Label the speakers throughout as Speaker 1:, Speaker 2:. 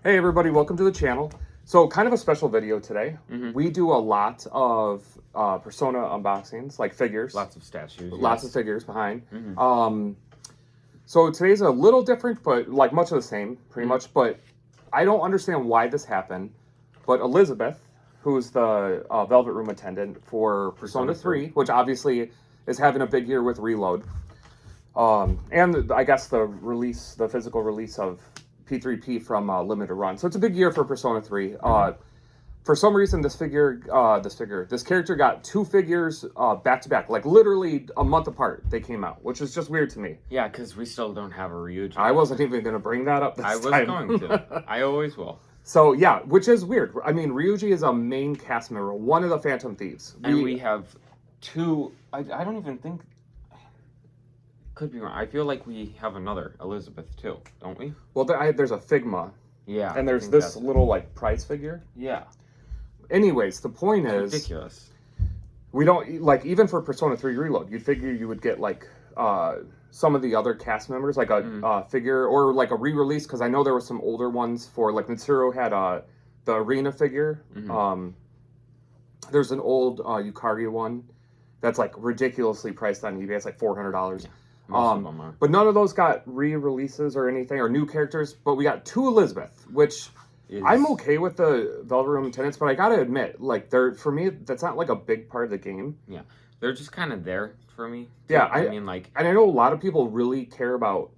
Speaker 1: Hey everybody, welcome to the channel. So kind of a special video today. We do a lot of Persona unboxings, like figures.
Speaker 2: Lots of statues.
Speaker 1: Lots of figures behind. So today's a little different, but like much of the same, pretty much. But I don't understand why this happened. But Elizabeth, who's the Velvet Room attendant for Persona 3, which obviously is having a big year with Reload. And I guess the physical release of P3P from Limited Run. So it's a big year for Persona 3. For some reason, this character got two figures back to back, like literally a month apart. They came out, which is just weird to me.
Speaker 2: Yeah, because we still don't have a Ryuji.
Speaker 1: I wasn't even going to bring that up this time.
Speaker 2: I was going to. I always will.
Speaker 1: So yeah, which is weird. I mean, Ryuji is a main cast member, one of the Phantom Thieves.
Speaker 2: And we have two. I don't even think. Could be wrong. I feel like we have another Elizabeth too, don't we?
Speaker 1: Well, there's a Figma.
Speaker 2: Yeah.
Speaker 1: And there's this little like prize figure.
Speaker 2: Yeah.
Speaker 1: Anyways, the point is
Speaker 2: ridiculous.
Speaker 1: We don't like, even for Persona 3 Reload, you'd figure you would get like some of the other cast members, like a figure or like a re-release, because I know there were some older ones for like Mitsuru had the arena figure. There's an old Yukari one that's like ridiculously priced on eBay. It's like $400.
Speaker 2: Yeah. Most of them are.
Speaker 1: But none of those got re-releases or anything, or new characters. But we got two Elizabeth, which I'm okay with the Velvet Room attendants, but I gotta admit, like, for me, that's not like a big part of the game.
Speaker 2: Yeah, they're just kind of there for me.
Speaker 1: Yeah,
Speaker 2: I mean, like,
Speaker 1: and I know a lot of people really care about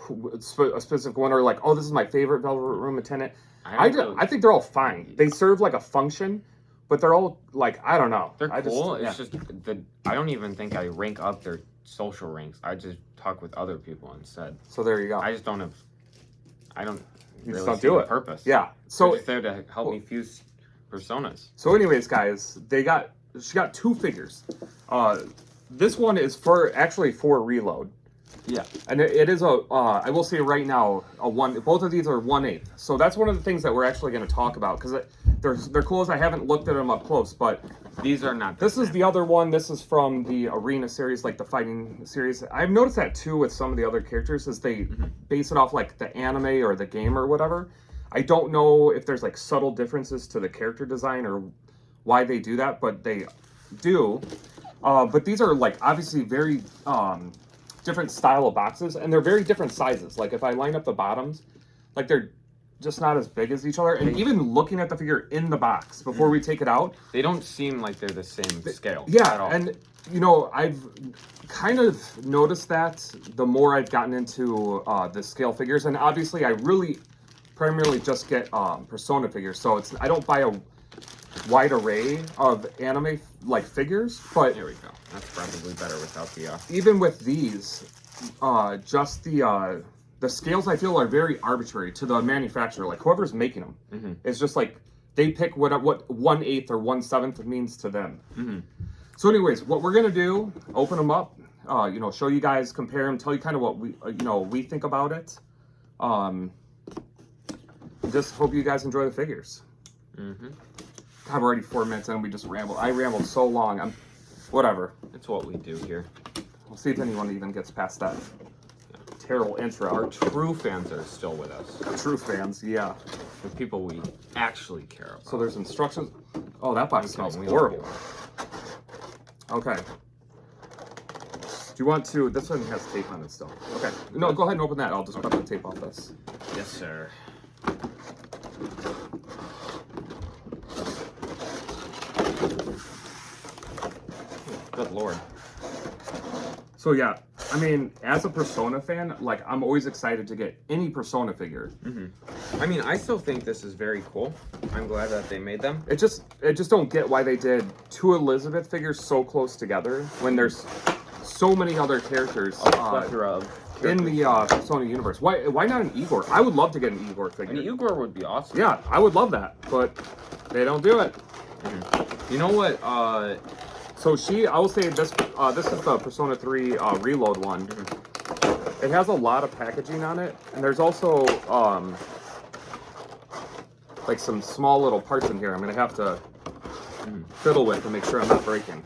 Speaker 1: a specific one, or like, oh, this is my favorite Velvet Room attendant. I think they're all fine. They serve like a function, but they're all like, I don't know.
Speaker 2: They're cool. It's just I don't even think I rank up their social ranks. I just talk with other people instead.
Speaker 1: So there you go.
Speaker 2: I just don't have. I don't.
Speaker 1: You
Speaker 2: really
Speaker 1: just don't
Speaker 2: see
Speaker 1: do
Speaker 2: the
Speaker 1: it.
Speaker 2: Purpose.
Speaker 1: Yeah. So
Speaker 2: it's there to help me fuse personas.
Speaker 1: So, anyways, guys, she got two figures. This one is actually for Reload.
Speaker 2: Yeah.
Speaker 1: And it is I will say right now, both of these are 1/8. So that's one of the things that we're actually going to talk about, because they're cool as I haven't looked at them up close, but
Speaker 2: these are not.
Speaker 1: This is the other one. This is from the Arena series, like the fighting series. I've noticed that too with some of the other characters, is they base it off like the anime or the game or whatever. I don't know if there's like subtle differences to the character design or why they do that, but they do. But these are like obviously very different style of boxes, and they're very different sizes. Like if I line up the bottoms, like they're just not as big as each other. And even looking at the figure in the box before we take it out,
Speaker 2: they don't seem like they're the same scale.
Speaker 1: Yeah,
Speaker 2: at all.
Speaker 1: and you know, I've kind of noticed that the more I've gotten into the scale figures, and obviously I really primarily just get Persona figures, so I don't buy a wide array of anime like figures. But
Speaker 2: there we go. That's probably better without the.
Speaker 1: Even with these, just the scales I feel are very arbitrary to the manufacturer. Like whoever's making them, it's just like they pick what 1/8 or 1/7 means to them. So, anyways, what we're gonna do, open them up, you know, show you guys, compare them, tell you kind of what we think about it. Just hope you guys enjoy the figures. God, we're already 4 minutes in. We just rambled. I rambled so long. Whatever.
Speaker 2: It's what we do here.
Speaker 1: We'll see if anyone even gets past that terrible intro.
Speaker 2: Our true fans are still with us.
Speaker 1: True fans, yeah.
Speaker 2: The people we actually care about.
Speaker 1: So there's instructions. Oh, that box smells horrible. Okay. Do you want to? This one has tape on it still. Okay. No, go ahead and open that. I'll just cut the tape off this.
Speaker 2: Yes, sir. Good Lord.
Speaker 1: So yeah, I mean, as a Persona fan, like I'm always excited to get any Persona figure.
Speaker 2: I mean, I still think this is very cool. I'm glad that they made them.
Speaker 1: I just don't get why they did two Elizabeth figures so close together when there's so many other characters in the Persona universe. Why not an Igor? I would love to get an Igor figure.
Speaker 2: An Igor would be awesome.
Speaker 1: Yeah, I would love that, but they don't do it.
Speaker 2: You know what?
Speaker 1: So I will say this. This is the Persona 3 Reload one. It has a lot of packaging on it, and there's also like some small little parts in here I'm gonna have to fiddle with to make sure I'm not breaking.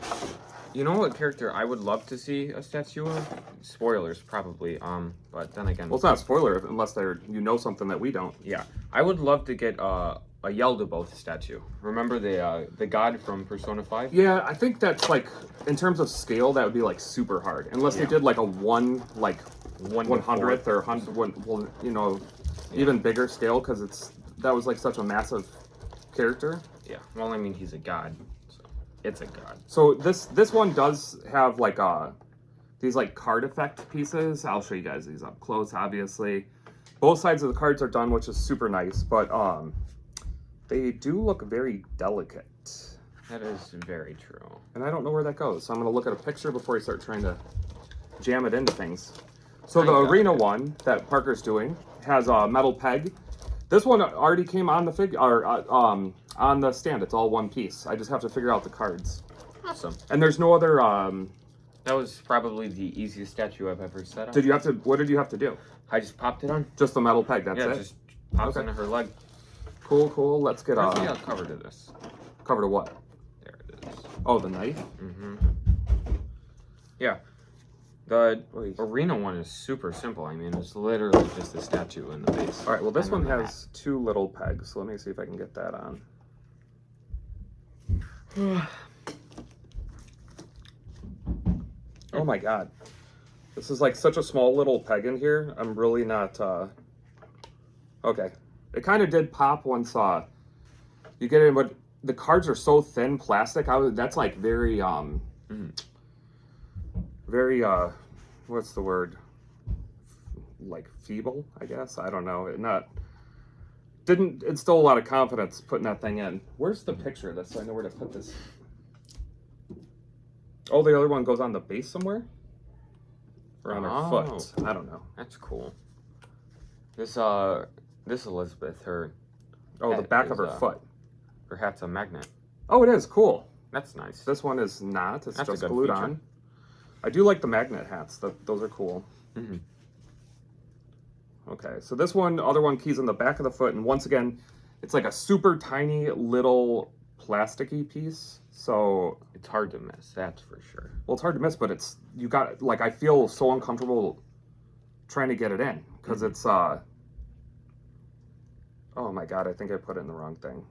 Speaker 2: You know what character I would love to see a statue of? Spoilers, probably. But then again,
Speaker 1: Well, it's not a spoiler unless you know something that we don't.
Speaker 2: yeah, I would love to get a Yeldabaoth statue. Remember the god from Persona 5?
Speaker 1: Yeah, I think that's like in terms of scale, that would be like super hard unless they
Speaker 2: Yeah.
Speaker 1: did like a one 100th or 100, well, even bigger scale because that was like such a massive character.
Speaker 2: Yeah. Well, I mean, he's a god, so it's a god.
Speaker 1: So this one does have like these like card effect pieces. I'll show you guys these up close. Obviously, both sides of the cards are done, which is super nice. But they do look very delicate.
Speaker 2: That is very true.
Speaker 1: And I don't know where that goes. So I'm gonna look at a picture before I start trying to jam it into things. So the arena one that Parker's doing has a metal peg. This one already came on the on the stand. It's all one piece. I just have to figure out the cards.
Speaker 2: Awesome.
Speaker 1: And there's no other.
Speaker 2: That was probably the easiest statue I've ever set up.
Speaker 1: What did you have to do?
Speaker 2: I just popped it on.
Speaker 1: Just the metal peg. That's it.
Speaker 2: Just pops into her leg.
Speaker 1: Cool. Let's get
Speaker 2: Where's the cover to this?
Speaker 1: Cover to what?
Speaker 2: There it is.
Speaker 1: Oh, the knife.
Speaker 2: Mm-hmm. Yeah. The arena one is super simple. I mean, it's literally just a statue in the base.
Speaker 1: All right. Well, this one has two little pegs. So let me see if I can get that on. Oh my god. This is like such a small little peg in here. I'm really not okay. It kind of did pop once you get in, but the cards are so thin plastic. That's like very very what's the word? Like feeble, I guess. I don't know. Didn't instill a lot of confidence putting that thing in. Where's the picture of this so I know where to put this? Oh, the other one goes on the base somewhere? Or on her foot. I don't know.
Speaker 2: That's cool. This Elizabeth, her
Speaker 1: the back of her foot.
Speaker 2: Her hat's a magnet.
Speaker 1: Oh, it is cool.
Speaker 2: That's nice.
Speaker 1: This one is not. It's
Speaker 2: That's
Speaker 1: just
Speaker 2: a good
Speaker 1: glued
Speaker 2: feature.
Speaker 1: on. I do like the magnet hats. Those are cool.
Speaker 2: Mm-hmm.
Speaker 1: Okay, so this other one keys on the back of the foot, and once again, it's like a super tiny little plasticky piece. So
Speaker 2: it's hard to miss, that's for sure.
Speaker 1: Well, it's hard to miss, but I feel so uncomfortable trying to get it in because it's oh my god, I think I put it in the wrong thing.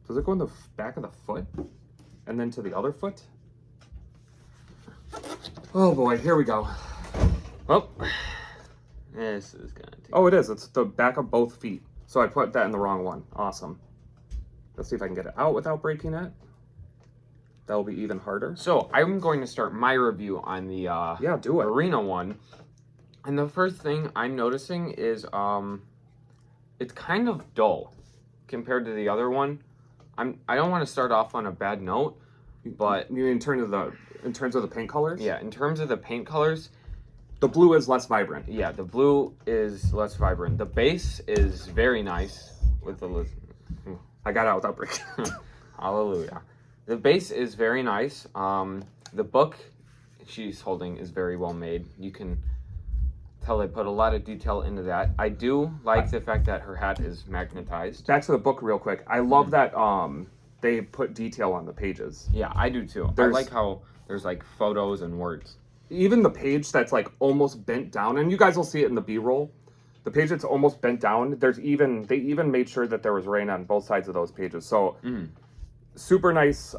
Speaker 1: Does it go in the back of the foot and then to the other foot? Oh boy, here we go.
Speaker 2: Well, this is gonna take.
Speaker 1: Oh, it is. It's the back of both feet. So I put that in the wrong one. Awesome. Let's see if I can get it out without breaking it. That'll be even harder.
Speaker 2: So I'm going to start my review on the
Speaker 1: do it.
Speaker 2: arena one. And the first thing I'm noticing is it's kind of dull compared to the other one. I don't want to start off on a bad note, but
Speaker 1: you mean in terms of the paint colors?
Speaker 2: Yeah, in terms of the paint colors,
Speaker 1: the blue is less vibrant.
Speaker 2: Yeah, the blue is less vibrant. The base is very nice with the
Speaker 1: I got it out without breaking.
Speaker 2: Hallelujah. The base is very nice. The book she's holding is very well made. You can tell they put a lot of detail into that. I do like the fact that her hat is magnetized.
Speaker 1: Back to the book real quick. I love that they put detail on the pages.
Speaker 2: Yeah, I do too. I like how there's like photos and words.
Speaker 1: Even the page that's like almost bent down, and you guys will see it in the B-roll. The page that's almost bent down, they even made sure that there was rain on both sides of those pages. So super nice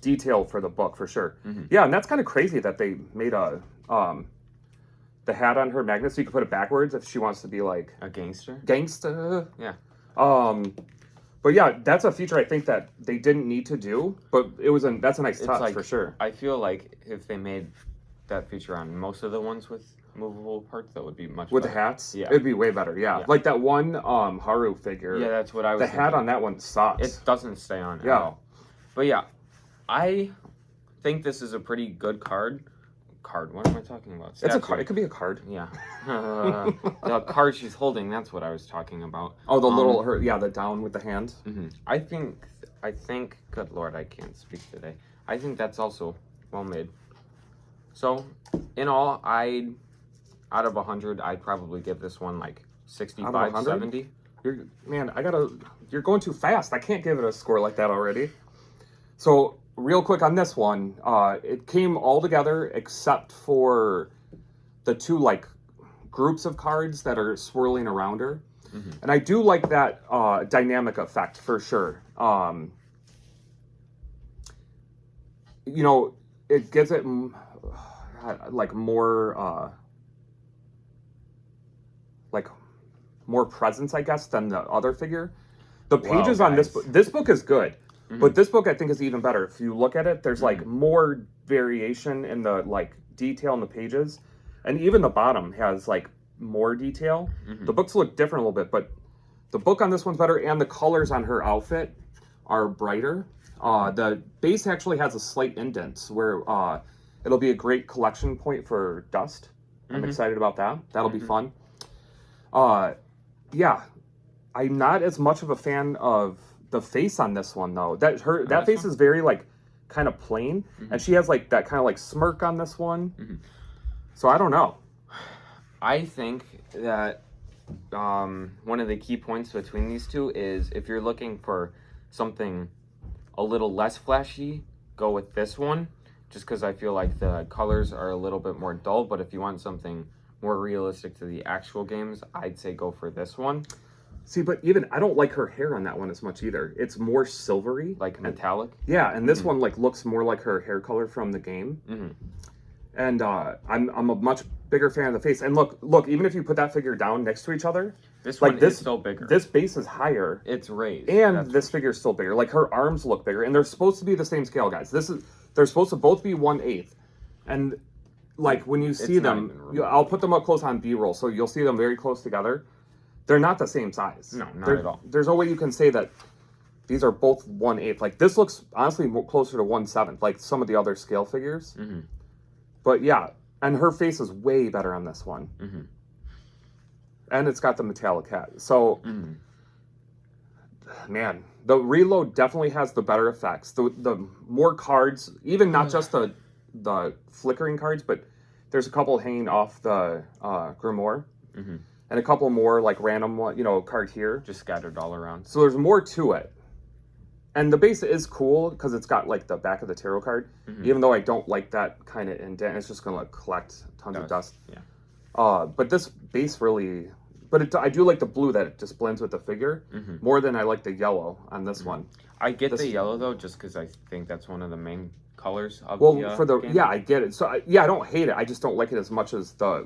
Speaker 1: detail for the book for sure. Yeah, and that's kind of crazy that they made the hat on her magnet so you can put it backwards if she wants to be like
Speaker 2: a gangster.
Speaker 1: Yeah. But yeah, that's a feature I think that they didn't need to do, but that's a nice touch for sure.
Speaker 2: I feel like if they made that feature on most of the ones with movable parts, that would be much
Speaker 1: with
Speaker 2: better.
Speaker 1: The hats.
Speaker 2: Yeah,
Speaker 1: it'd be way better. Yeah, like that one Haru figure.
Speaker 2: Yeah, that's what I was.
Speaker 1: The hat on that one sucks.
Speaker 2: It doesn't stay on. At all. But yeah, I think this is a pretty good card. What am I talking about?
Speaker 1: It's a card. It could be a card.
Speaker 2: Yeah. The card she's holding, that's what I was talking about.
Speaker 1: Oh, the little, the down with the hand.
Speaker 2: I think, good Lord, I can't speak today. I think that's also well made. So, in all, out of 100, I'd probably give this one like 65, 70.
Speaker 1: You're going too fast. I can't give it a score like that already. So, real quick on this one, it came all together except for the two like groups of cards that are swirling around her. And I do like that dynamic effect for sure. You know, it gives it like more more presence, I guess, than the other figure. The pages on this book is good, but this book I think is even better. If you look at it, there's like more variation in the like detail in the pages, and even the bottom has like more detail. The books look different a little bit, but the book on this one's better, and the colors on her outfit are brighter. The base actually has a slight indent where it'll be a great collection point for dust. I'm excited about that. That'll be fun. Yeah, I'm not as much of a fan of the face on this one though. That face is very like kind of plain, and she has like that kind of like smirk on this one. So I don't know.
Speaker 2: I think that one of the key points between these two is if you're looking for something a little less flashy, go with this one, just because I feel like the colors are a little bit more dull. But if you want something more realistic to the actual games, I'd say go for this one.
Speaker 1: See, but even I don't like her hair on that one as much either. It's more silvery,
Speaker 2: like metallic.
Speaker 1: Yeah, and this one like looks more like her hair color from the game. And I'm a much bigger fan of the face. And look, even if you put that figure down next to each other,
Speaker 2: this one is still bigger.
Speaker 1: This base is higher.
Speaker 2: It's raised,
Speaker 1: and this figure is still bigger. Like her arms look bigger, and they're supposed to be the same scale, guys. They're supposed to both be 1/8, and like when you see them, I'll put them up close on B-roll, so you'll see them very close together. They're not the same size.
Speaker 2: No, not at all.
Speaker 1: There's no way you can say that these are both 1/8. Like this looks honestly closer to 1/7, like some of the other scale figures. But yeah, and her face is way better on this one. And it's got the metallic hat. So, man, the reload definitely has the better effects. The more cards, even not just the flickering cards, but there's a couple hanging off the grimoire, and a couple more like random card here,
Speaker 2: just scattered all around.
Speaker 1: So there's more to it, and the base is cool because it's got like the back of the tarot card. Even though I don't like that kind of indent, it's just gonna like collect tons of dust. Yeah. But this base really, I do like the blue that it just blends with the figure more than I like the yellow on this one.
Speaker 2: I get the yellow though, just because I think that's one of the main colors of
Speaker 1: game. Yeah, I get it. So I don't hate it. I just don't like it as much as the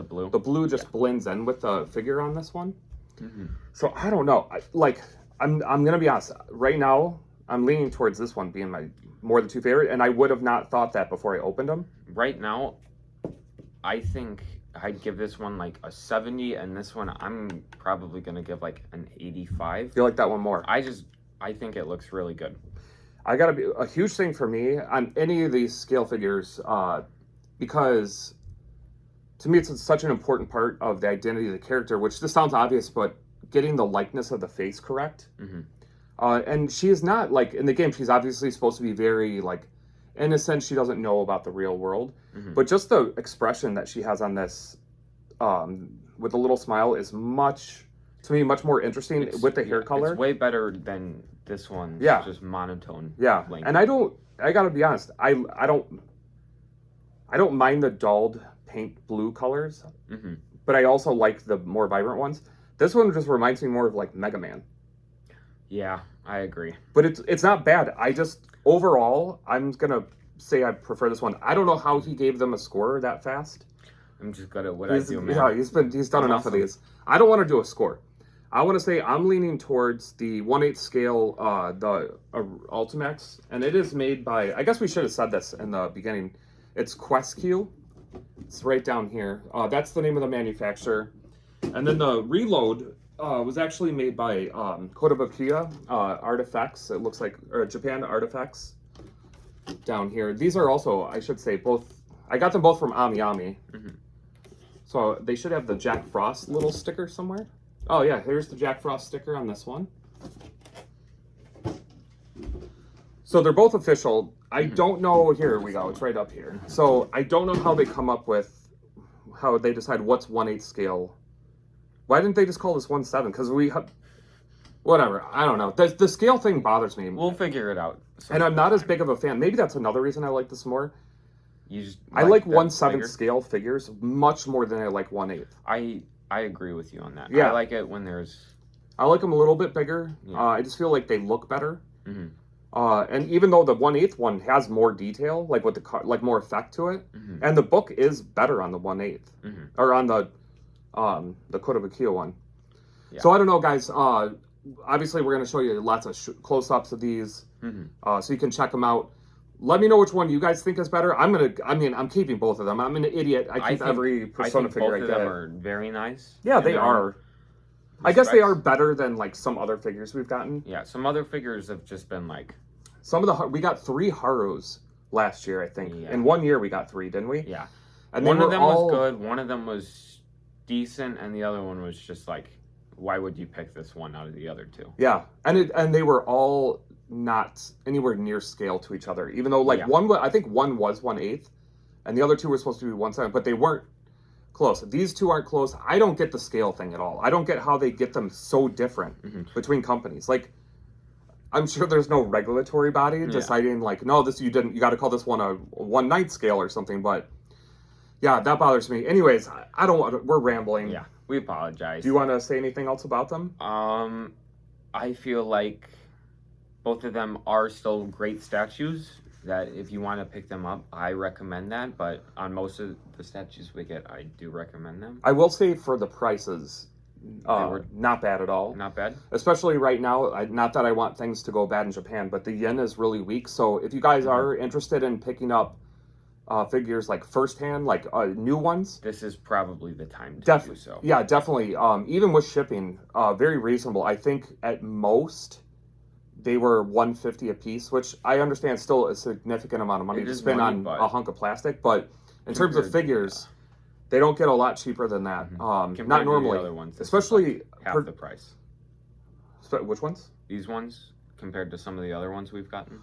Speaker 2: blue.
Speaker 1: The blue just blends in with the figure on this one. So I don't know. I'm gonna be honest. Right now, I'm leaning towards this one being my more the two favorite, and I would have not thought that before I opened them.
Speaker 2: Right now, I think I'd give this one like a 70, and this one I'm probably gonna give like an 85.
Speaker 1: You like that one more?
Speaker 2: I think it looks really good.
Speaker 1: I gotta be a huge thing for me on any of these scale figures, because to me it's such an important part of the identity of the character. Which this sounds obvious, but getting the likeness of the face correct. And she is not like in the game. She's obviously supposed to be very like innocent. She doesn't know about the real world, but just the expression that she has on this, with a little smile, is much more interesting with the hair color.
Speaker 2: It's way better than this one. Yeah, just monotone.
Speaker 1: Yeah, and I gotta be honest. I don't mind the dulled paint blue colors, but I also like the more vibrant ones. This one just reminds me more of like Mega Man.
Speaker 2: Yeah, I agree.
Speaker 1: But it's not bad. Overall, I'm gonna say I prefer this one. I don't know how he gave them a score that fast.
Speaker 2: I'm just good at what I do, man.
Speaker 1: Yeah, he's done enough of these. I don't want to do a score. I want to say I'm leaning towards the 1/8 scale, the Ultimax, and it is made by. I guess we should have said this in the beginning. It's QuestQ. It's right down here. That's the name of the manufacturer, and then the Reload. Was actually made by Kotobukiya Artifacts. It looks like, or Japan Artifacts down here. These are also, I should say, both. I got them both from Ami. So they should have the Jack Frost little sticker somewhere. Oh yeah, here's the Jack Frost sticker on this one. So they're both official. I don't know. Here we go. It's right up here. So I don't know how they come up with, how they decide what's 1/8 scale. Why didn't they just call this 1/7? Because whatever. I don't know. The scale thing bothers me.
Speaker 2: We'll figure it out.
Speaker 1: And I'm not as big of a fan. Maybe that's another reason I like this more.
Speaker 2: You just
Speaker 1: I like
Speaker 2: that
Speaker 1: 1/7
Speaker 2: figure?
Speaker 1: scale figures much more than I like 1/8.
Speaker 2: I agree with you on that.
Speaker 1: Yeah.
Speaker 2: I like it when there's.
Speaker 1: I like them a little bit bigger.
Speaker 2: Yeah.
Speaker 1: I just feel like they look better.
Speaker 2: Mm-hmm.
Speaker 1: And even though the 1/8 one has more detail, like with the like more effect to it,
Speaker 2: Mm-hmm.
Speaker 1: and the book is better on the 1/8
Speaker 2: Mm-hmm.
Speaker 1: or on the Kotobukiya one.
Speaker 2: Yeah.
Speaker 1: So I don't know, guys. Obviously, we're going to show you lots of close-ups of these,
Speaker 2: Mm-hmm.
Speaker 1: so you can check them out. Let me know which one you guys think is better. I'm keeping both of them. I'm an idiot. I keep every Persona figure I
Speaker 2: both
Speaker 1: get.
Speaker 2: of them are very nice.
Speaker 1: Yeah, they are. I guess they are
Speaker 2: Respects.
Speaker 1: better than like some other figures we've gotten.
Speaker 2: Yeah, some other figures have just been like.
Speaker 1: Some of we got 3 Harus last year, I think.
Speaker 2: Yeah.
Speaker 1: In 1 year we got 3, didn't we?
Speaker 2: Yeah.
Speaker 1: And
Speaker 2: One
Speaker 1: they
Speaker 2: of
Speaker 1: were
Speaker 2: them
Speaker 1: all,
Speaker 2: was good. One of them was decent, and the other one was just like, why would you pick this one out of the other two?
Speaker 1: Yeah, and they were all not anywhere near scale to each other. Even though like
Speaker 2: Yeah.
Speaker 1: I think one was 1/8, and the other two were supposed to be 1/7, but they weren't close. These two aren't close. I don't get the scale thing at all. I don't get how they get them so different between companies. Like, I'm sure there's no regulatory body deciding like, no, you got to call this one a 1/9 scale or something. But yeah, that bothers me. Anyways, I don't want. We're rambling.
Speaker 2: Yeah, we apologize.
Speaker 1: Do you want to say anything else about them?
Speaker 2: I feel like both of them are still great statues. That if you want to pick them up, I recommend that. But on most of the statues we get, I do recommend them.
Speaker 1: I will say for the prices,
Speaker 2: They were
Speaker 1: not bad at all.
Speaker 2: not bad.
Speaker 1: Especially right now. Not that I want things to go bad in Japan, but the yen is really weak. So if you guys are interested in picking up figures like firsthand, like new ones,
Speaker 2: This is probably the time to do so.
Speaker 1: Yeah, definitely. Even with shipping, very reasonable. I think at most they were $150 a piece, which I understand still a significant amount of money
Speaker 2: It
Speaker 1: to
Speaker 2: is
Speaker 1: spend
Speaker 2: money,
Speaker 1: on
Speaker 2: but
Speaker 1: a hunk of plastic. But in terms of
Speaker 2: compared-
Speaker 1: figures, they don't get a lot cheaper than that.
Speaker 2: Compared
Speaker 1: Not
Speaker 2: to
Speaker 1: normally,
Speaker 2: the other ones, this is
Speaker 1: especially
Speaker 2: like half the price.
Speaker 1: which ones?
Speaker 2: These ones compared to some of the other ones we've gotten.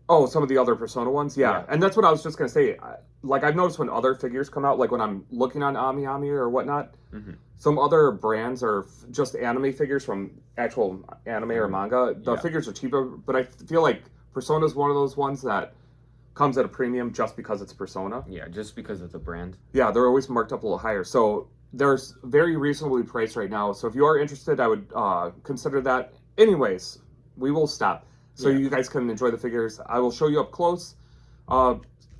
Speaker 1: Oh, some of the other Persona ones, yeah.
Speaker 2: Yeah.
Speaker 1: And that's what I was just gonna say. Like I've noticed when other figures come out, like when I'm looking on Ami or whatnot, some other brands or just anime figures from actual anime or manga, the figures are cheaper. But I feel like Persona is one of those ones that comes at a premium just because it's Persona.
Speaker 2: Yeah, just because it's a brand.
Speaker 1: Yeah, they're always marked up a little higher. So there's very reasonably priced right now. So if you are interested, I would consider that. Anyways, we will stop so you guys can enjoy the figures. I will show you up close.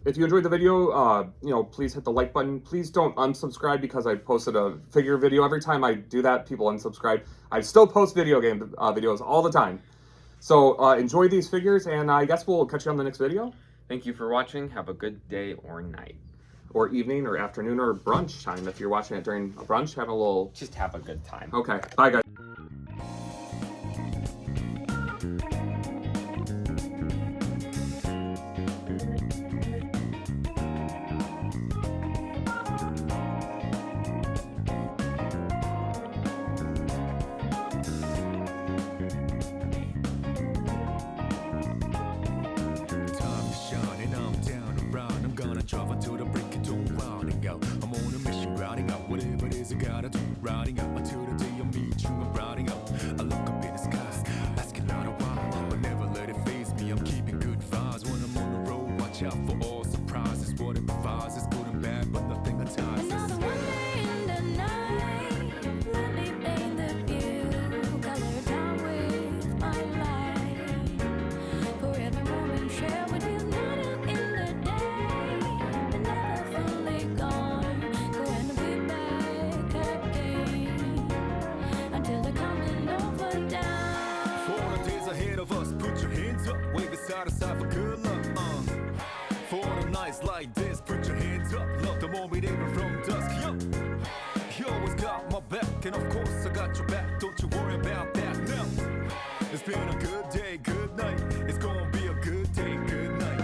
Speaker 1: If you enjoyed the video, please hit the like button. Please don't unsubscribe because I posted a figure video. Every time I do that, people unsubscribe. I still post video game videos all the time. So enjoy these figures, and I guess we'll catch you on the next video.
Speaker 2: Thank you for watching. Have a good day or night.
Speaker 1: Or evening or afternoon or brunch time. If you're watching it during a brunch, have a little...
Speaker 2: Just have a good time.
Speaker 1: Okay. Bye, guys.
Speaker 3: Travel to the break of dawn, rounding out. I'm on a mission, riding out. Whatever it is I gotta do, riding out until the day I meet you. I'm riding out. I look up in the skies, asking out a while, but never let it faze me. I'm keeping good vibes when I'm on the road. Watch out for all surprises. What it provides is good and bad, but nothing entices.
Speaker 4: Another one in the night. Let me paint the view. Color down with my light. For every moment share with you, not out in the day. But never fully gone. Going to be back again. Until the coming over down.
Speaker 3: For the days ahead of us, put your hands up, wave it side to side for good luck. For the nights like this, put your hands up, love the moment even from dusk. Yo, you always got my back, and of course I got your back. Don't you worry about that now. It's been a good day, good night. It's gonna be a good day, good night.